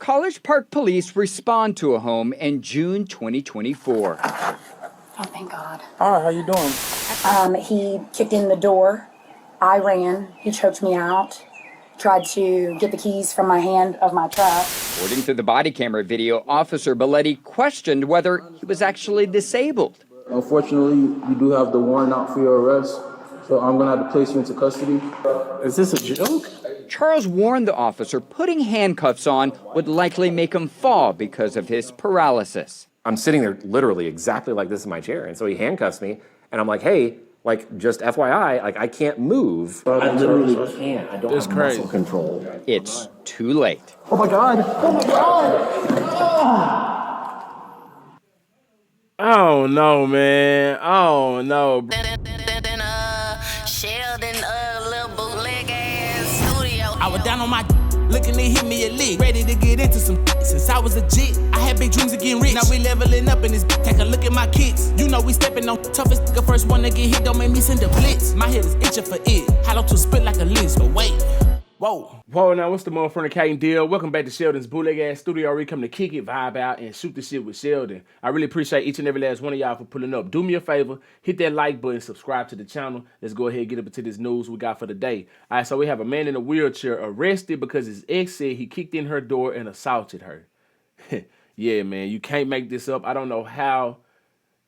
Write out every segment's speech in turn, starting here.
College Park police respond to a home in June 2024. Oh, thank God. All right, how you doing? He kicked in the door. I ran. He choked me out. Tried to get the keys from my hand of my truck. According to the body camera video, Officer Belletti questioned whether he was actually disabled. Unfortunately, you do have the warrant out for your arrest, so I'm going to have to place you into custody. Is this a joke? Charles warned the officer putting handcuffs on would likely make him fall because of his paralysis. I'm sitting there literally exactly like this in my chair, and so he handcuffs me, and I'm like, hey, like, just FYI, like, I can't move. I literally can't. I don't have muscle control. It's too late. Oh my God! Oh my God! Oh no, man. Oh no. Sheldon, little bootleg ass studio. I was down on my looking to hit me a lick, ready to get into some since I was a jit. I had big dreams of getting rich. Now we leveling up in this. Take a look at my kicks. You know we stepping on toughest nigga. First one to get hit don't make me send a blitz. My head is itching for it. Hollow to spit like a list, but wait. Whoa, now what's the motherfucking deal? Welcome back to Sheldon's bootleg ass studio. We come to kick it, vibe out, and shoot the shit with Sheldon. I really appreciate each and every last one of y'all for pulling up. Do me a favor, hit that like button, subscribe to the channel. Let's go ahead and get up into this news we got for the day. All right, so we have a man in a wheelchair arrested because his ex said he kicked in her door and assaulted her. Yeah, man, you can't make this up. I don't know how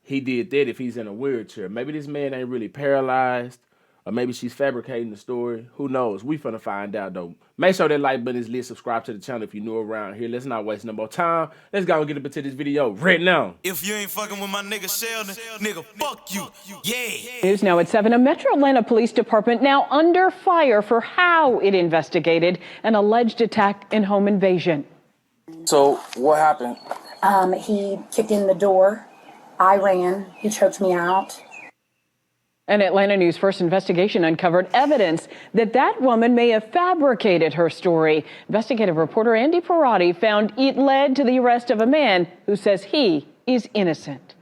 he did that if he's in a wheelchair. Maybe this man ain't really paralyzed. Or maybe she's fabricating the story. Who knows? We finna find out, though. Make sure that like button is lit. Subscribe to the channel if you're new around here. Let's not waste no more time. Let's go and get up into this video right now. If you ain't fucking with my nigga Sheldon, nigga, fuck you. Yeah. News now at 7. A Metro Atlanta Police Department now under fire for how it investigated an alleged attack and home invasion. So, what happened? He kicked in the door. I ran. He choked me out. An Atlanta News First investigation uncovered evidence that woman may have fabricated her story. Investigative reporter Andy Parati found it led to the arrest of a man who says he is innocent.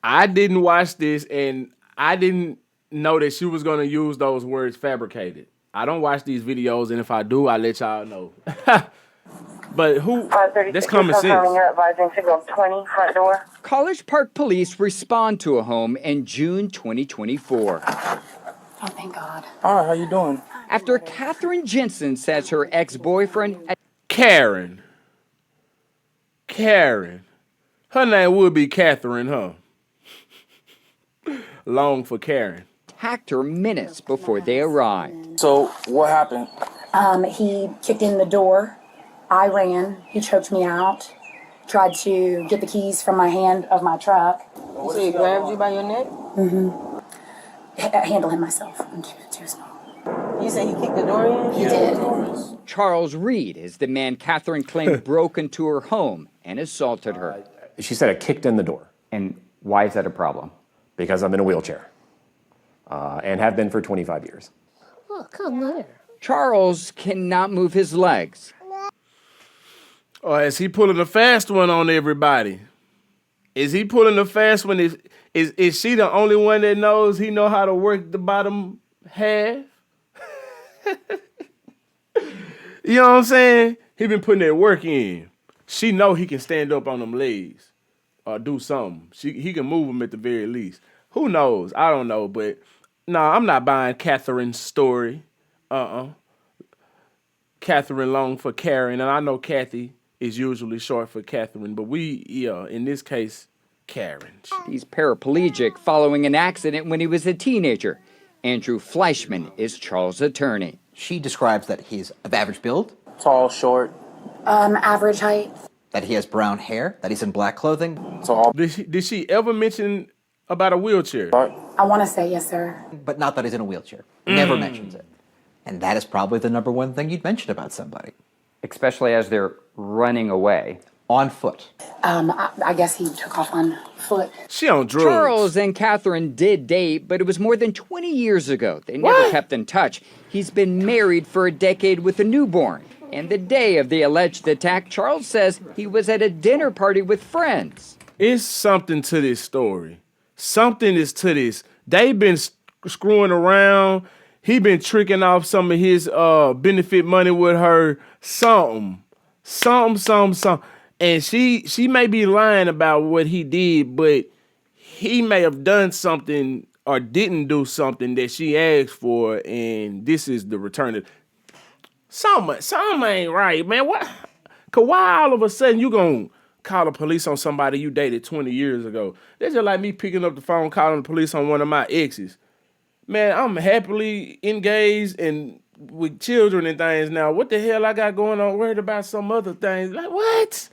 I didn't watch this, and I didn't know that she was going to use those words, fabricated. I don't watch these videos, and if I do, I'll let y'all know. But who? That's common sense. You're advising signal 20, front door. College Park police respond to a home in June 2024. Oh, thank God. All right, how you doing? After Catherine Jensen says her ex-boyfriend... Karen. Her name would be Catherine, huh? Long for Karen. ...attacked her minutes before they arrived. So, what happened? He kicked in the door. I ran. He choked me out. Tried to get the keys from my hand of my truck. So he grabbed you by your neck? Mm-hmm. Handle him myself. I'm too small. You say he kicked the door in? He did. Charles Reed is the man Catherine claimed broke into her home and assaulted her. She said I kicked in the door. And why is that a problem? Because I'm in a wheelchair. And have been for 25 years. Oh, come there. Charles cannot move his legs. Or is he pulling a fast one on everybody? Is he pulling a fast one? Is she the only one that knows he know how to work the bottom half? You know what I'm saying? He been putting that work in. She know he can stand up on them legs or do something. He can move them at the very least. Who knows? I don't know, but no, I'm not buying Catherine's story. Catherine long for Karen, and I know Kathy is usually short for Catherine, but in this case, Karen. He's paraplegic following an accident when he was a teenager. Andrew Fleischman is Charles' attorney. She describes that he's of average build. Tall, short. Average height. That he has brown hair, that he's in black clothing. Tall. Did she ever mention about a wheelchair? I want to say yes, sir. But not that he's in a wheelchair. Never mentions it. And that is probably the number one thing you'd mention about somebody. Especially as they're running away. On foot. I guess he took off on foot. She on drugs. Charles and Catherine did date, but it was more than 20 years ago. They never kept in touch. He's been married for a decade with a newborn. And the day of the alleged attack, Charles says he was at a dinner party with friends. It's something to this story. Something is to this. They've been screwing around. He been tricking off some of his benefit money with her. Something. Something. And she may be lying about what he did, but he may have done something or didn't do something that she asked for, and this is the return of something ain't right, man. What? Cause why all of a sudden you gonna call the police on somebody you dated 20 years ago? That's just like me picking up the phone, calling the police on one of my exes. Man, I'm happily engaged and with children and things now. What the hell I got going on? Worried about some other things? Like what?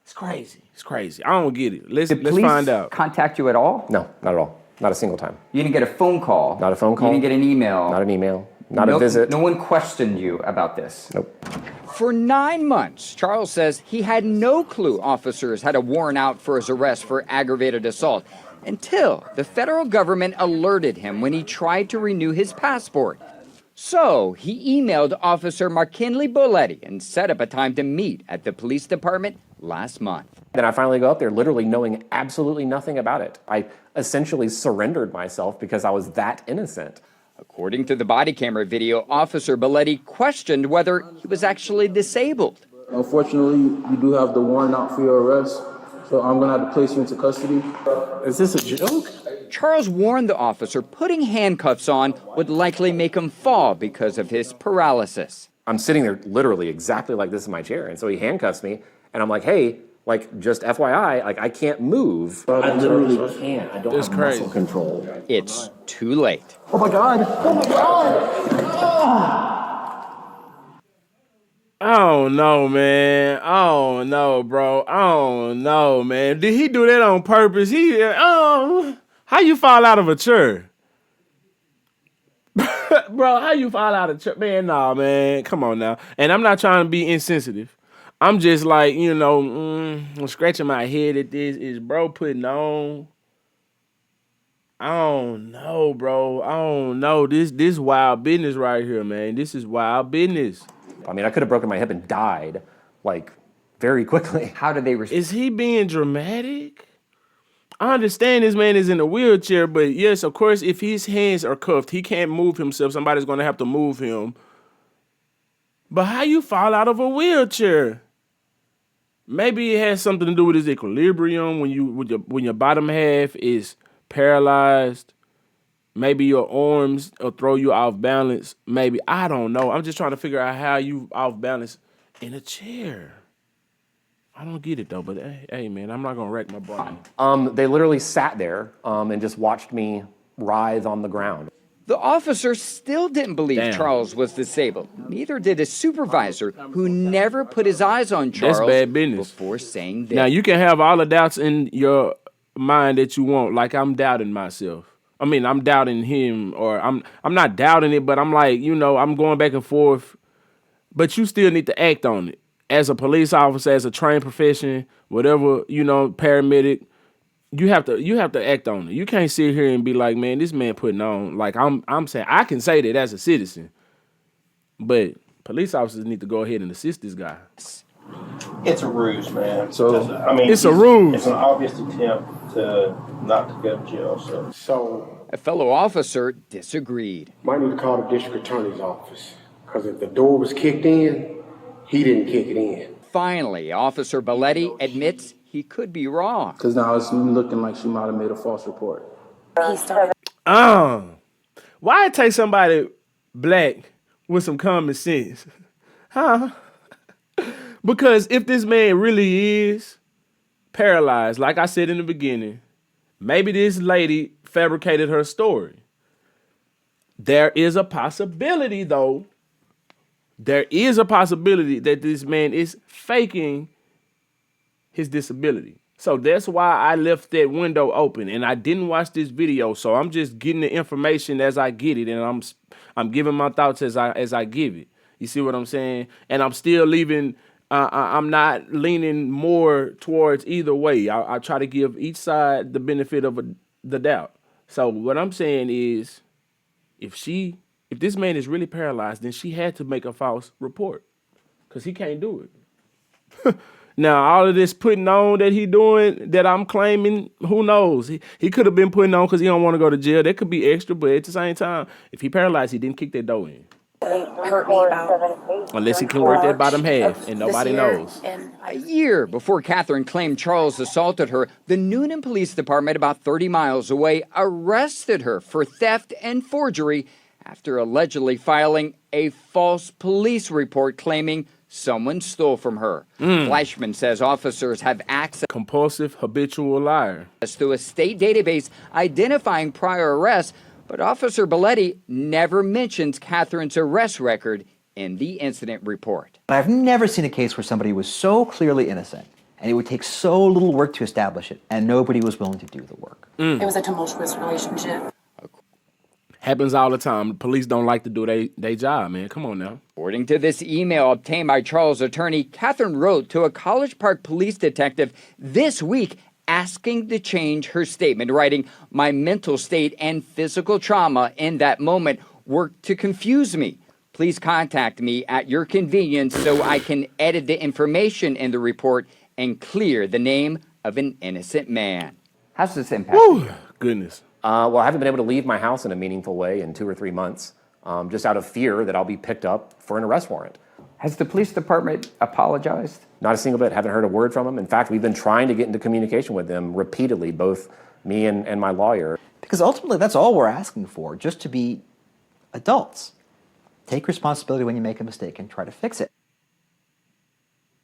It's crazy. It's crazy. I don't get it. Let's find out. Contact you at all? No, not at all. Not a single time. You didn't get a phone call? Not a phone call. You didn't get an email? Not an email. Not a visit. No one questioned you about this? Nope. For 9 months, Charles says he had no clue officers had a warrant out for his arrest for aggravated assault until the federal government alerted him when he tried to renew his passport. So he emailed Officer McKinley Boletti and set up a time to meet at the police department last month. Then I finally go up there literally knowing absolutely nothing about it. I essentially surrendered myself because I was that innocent. According to the body camera video, Officer Boletti questioned whether he was actually disabled. Unfortunately, you do have the warrant out for your arrest, so I'm going to have to place you into custody. Is this a joke? Charles warned the officer putting handcuffs on would likely make him fall because of his paralysis. I'm sitting there literally exactly like this in my chair, and so he handcuffs me, and I'm like, hey, like, just FYI, like, I can't move. I literally can't. I don't have muscle control. It's too late. Oh my God. Oh my God. I don't know, man. I don't know, bro. I don't know, man. Did he do that on purpose? How you fall out of a chair? Bro, how you fall out of a chair? Man, nah, man. Come on now. And I'm not trying to be insensitive. I'm just like, I'm scratching my head at this. Is bro putting on? I don't know, bro. I don't know. This wild business right here, man. This is wild business. I mean, I could have broken my hip and died, like, very quickly. How did they respond? Is he being dramatic? I understand this man is in a wheelchair, but yes, of course, if his hands are cuffed, he can't move himself. Somebody's going to have to move him. But how you fall out of a wheelchair? Maybe it has something to do with his equilibrium when your bottom half is paralyzed. Maybe your arms will throw you off balance. Maybe, I don't know. I'm just trying to figure out how you off balance in a chair. I don't get it though, but hey man, I'm not gonna wreck my brain. They literally sat there and just watched me writhe on the ground. The officer still didn't believe Charles was disabled. Neither did his supervisor, who never put his eyes on Charles before saying this. Now, you can have all the doubts in your mind that you want, like I'm doubting myself. I mean, I'm doubting him, or I'm not doubting it, but I'm like, I'm going back and forth. But you still need to act on it. As a police officer, as a trained profession, whatever, paramedic, you have to act on it. You can't sit here and be like, man, this man putting on. Like I'm saying, I can say that as a citizen, but police officers need to go ahead and assist this guy. It's a ruse, man. So I mean, it's a ruse. It's an obvious attempt to not to go to jail. So a fellow officer disagreed. Might need to call the district attorney's office, because if the door was kicked in, he didn't kick it in. Finally, Officer Boletti admits he could be wrong. Because now it's looking like she might have made a false report. Why it take somebody black with some common sense? Huh? Because if this man really is paralyzed, like I said in the beginning, maybe this lady fabricated her story. There is a possibility, though. There is a possibility that this man is faking his disability. So that's why I left that window open and I didn't watch this video. So I'm just getting the information as I get it, and I'm giving my thoughts as I give it. You see what I'm saying? And I'm still leaving. I'm not leaning more towards either way. I try to give each side the benefit of the doubt. So what I'm saying is, if this man is really paralyzed, then she had to make a false report, because he can't do it. Now, all of this putting on that he doing, that I'm claiming, who knows? He could have been putting on because he don't want to go to jail. That could be extra, but at the same time, if he paralyzed, he didn't kick that door in. hurt me about. Unless he can work that bottom half, and nobody knows. A year before Catherine claimed Charles assaulted her, the Noonan Police Department, about 30 miles away, arrested her for theft and forgery after allegedly filing a false police report claiming someone stole from her. Fleischman says officers have access Compulsive habitual liar. to a state database identifying prior arrests, but Officer Belletti never mentions Catherine's arrest record in the incident report. I've never seen a case where somebody was so clearly innocent and it would take so little work to establish it and nobody was willing to do the work. It was a tumultuous relationship. Happens all the time. The police don't like to do their job, man. Come on now. According to this email obtained by Charles' attorney, Catherine wrote to a College Park police detective this week asking to change her statement, writing, "My mental state and physical trauma in that moment worked to confuse me. Please contact me at your convenience so I can edit the information in the report and clear the name of an innocent man." How's this impact you? Goodness. Well, I haven't been able to leave my house in a meaningful way in 2 or 3 months, just out of fear that I'll be picked up for an arrest warrant. Has the police department apologized? Not a single bit. Haven't heard a word from them. In fact, we've been trying to get into communication with them repeatedly, both me and my lawyer. Because ultimately, that's all we're asking for, just to be adults. Take responsibility when you make a mistake and try to fix it.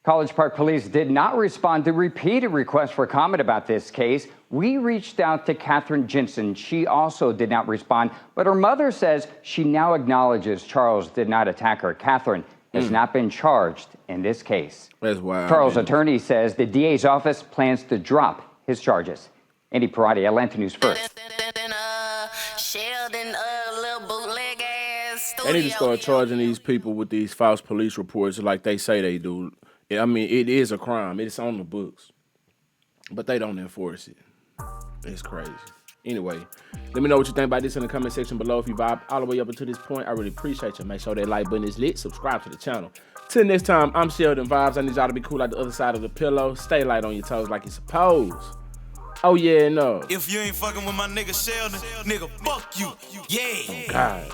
College Park Police did not respond to repeated requests for comment about this case. We reached out to Catherine Jensen. She also did not respond, but her mother says she now acknowledges Charles did not attack her. Catherine has not been charged in this case. That's wild. Charles' man. attorney says the DA's office plans to drop his charges. Andy Parati, Atlanta News First. Sheldon, little bootleg ass. They need to start charging these people with these false police reports like they say they do. I mean, it is a crime. It's on the books. But they don't enforce it. It's crazy. Anyway, let me know what you think about this in the comment section below. If you vibe all the way up until this point, I really appreciate you. Make sure that like button is lit. Subscribe to the channel. Till next time, I'm SheldonVybez. I need y'all to be cool like the other side of the pillow. Stay light on your toes like you're supposed. Oh, yeah, no. If you ain't fucking with my nigga Sheldon, nigga, fuck you. Yeah. God.